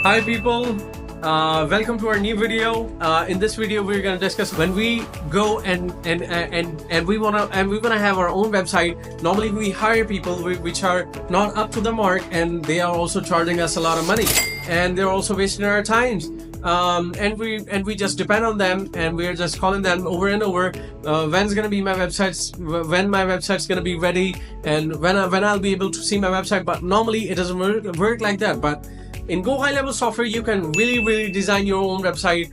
Hi people, welcome to our new video. In this video, we're going to discuss when we go and we wanna have our own website. Normally, we hire people which are not up to the mark, and they are also charging us a lot of money, and they're also wasting our times. And we just depend on them, and we're just calling them over and over. When's gonna be my websites? When my website's gonna be ready, and when I'll be able to see my website. But normally, it doesn't work like that. But in GoHighLevel software, you can really design your own website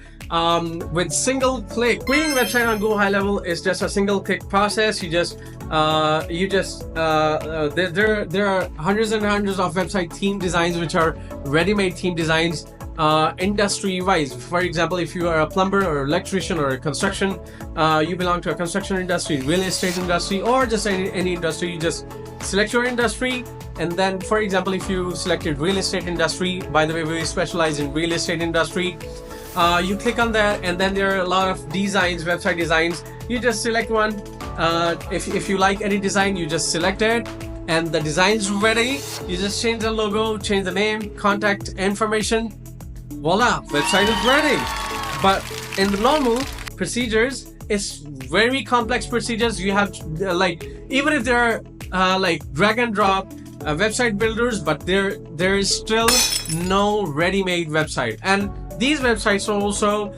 with single click. Creating a website on GoHighLevel is just a single click process. There are hundreds and hundreds of website theme designs which are ready-made theme designs, industry wise. For example, if you are a plumber or electrician or a construction, you belong to a construction industry, real estate industry, or just any industry, you just select your industry. And then, for example, if you selected real estate industry, by the way, we specialize in real estate industry, you click on that, and then there are a lot of designs, website designs. You just select one. If you like any design, you just select it, and the design's ready. You just change the logo, change the name, contact information. Voila, website is ready. But in the normal procedures, it's very complex procedures. You have even if there are like drag and drop website builders, but there is still no ready-made website. And these websites are also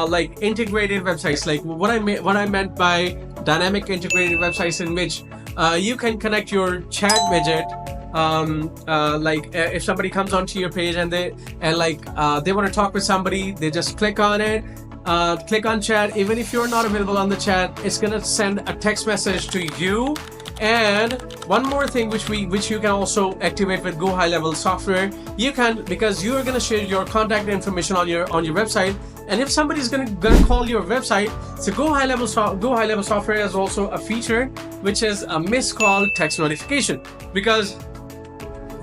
like integrated websites. Like what I meant by dynamic integrated websites, in which you can connect your chat widget. If somebody comes onto your page and they want to talk with somebody, they just click on it, click on chat. Even if you're not available on the chat, it's gonna send a text message to you. And one more thing which you can also activate with GoHighLevel software, you can, because you are going to share your contact information on your website, and if somebody's gonna call your website, so GoHighLevel software has also a feature which is a missed call text notification. Because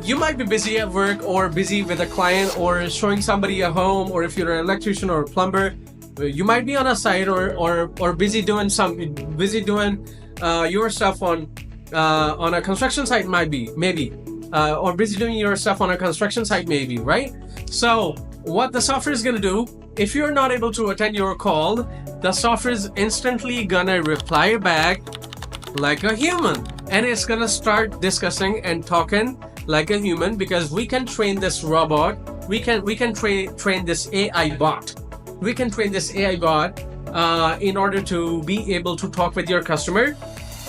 you might be busy at work, or busy with a client, or showing somebody a home, or if you're an electrician or a plumber, you might be on a site or busy doing your stuff on a construction site, maybe, or busy doing your stuff on a construction site, maybe, right? So what the software is going to do, if you're not able to attend your call, the software is instantly gonna reply back like a human, and it's gonna start discussing and talking like a human, because we can train this robot, we can train this AI bot. We can train this AI bot in order to be able to talk with your customer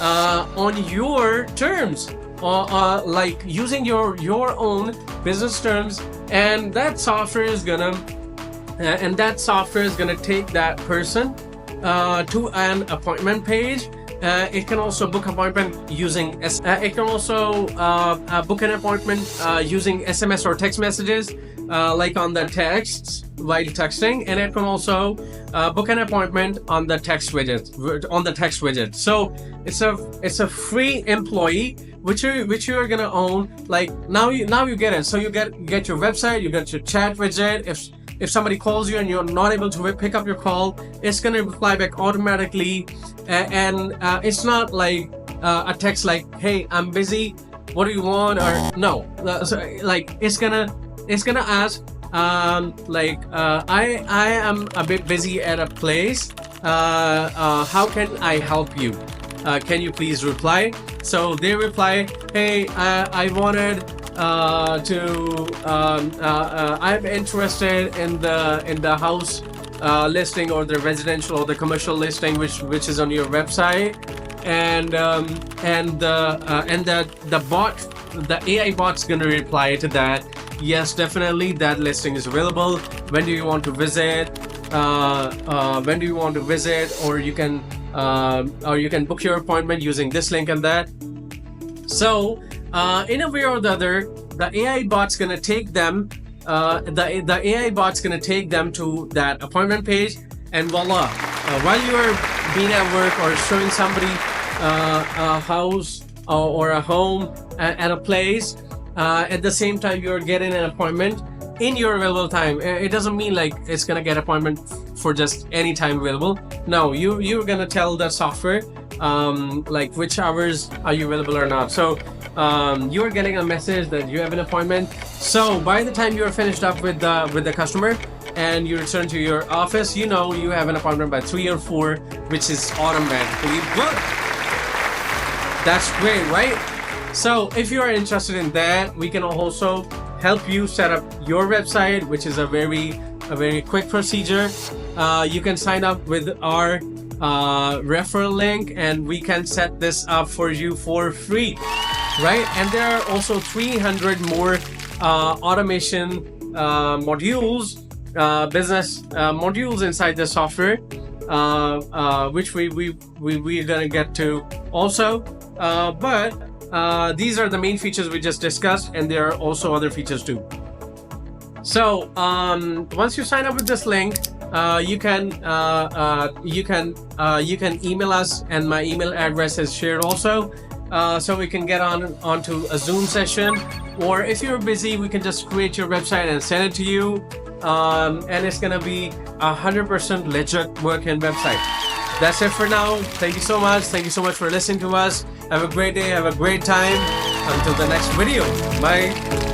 on your terms, like using your own business terms. And that software is gonna take that person to an appointment page. It can also book appointment using it can also book an appointment using SMS or text messages, like on the texts while texting, and it can also book an appointment on the text widget. So it's a free employee which you are gonna own. Like now you get it. So you get your website, you get your chat widget. If somebody calls you and you're not able to pick up your call, it's gonna reply back automatically, and it's not like a text like, "Hey, I'm busy. What do you want?" Or no, it's gonna ask I am a bit busy at a place. How can I help you? Can you please reply? So they reply, "Hey, I wanted I'm interested in the house listing, or the residential or the commercial listing which is on your website," and the AI bot's gonna reply to that, "Yes, definitely, that listing is available. When do you want to visit? Or you can book your appointment using this link and that." So in a way or the other, the AI bot's gonna take them to that appointment page, and voila, while you are being at work or showing somebody a house or a home at a place, at the same time you're getting an appointment in your available time. It doesn't mean like it's gonna get appointment for just any time available. No, you're gonna tell the software like which hours are you available or not. So you're getting a message that you have an appointment. So by the time you're finished up with the customer and you return to your office, you know you have an appointment by 3 or 4, which is automatically booked. That's great, right? So if you are interested in that, we can also help you set up your website, which is a very quick procedure. You can sign up with our referral link and we can set this up for you for free, right? And there are also 300 more automation modules, business modules inside the software, which we're gonna get to also. But these are the main features we just discussed, and there are also other features too. So once you sign up with this link, you can email us, and my email address is shared also, so we can get onto a Zoom session. Or if you're busy, we can just create your website and send it to you, and it's gonna be 100% legit working website. That's it for now. Thank you so much. Thank you so much for listening to us. Have a great day. Have a great time. Until the next video. Bye.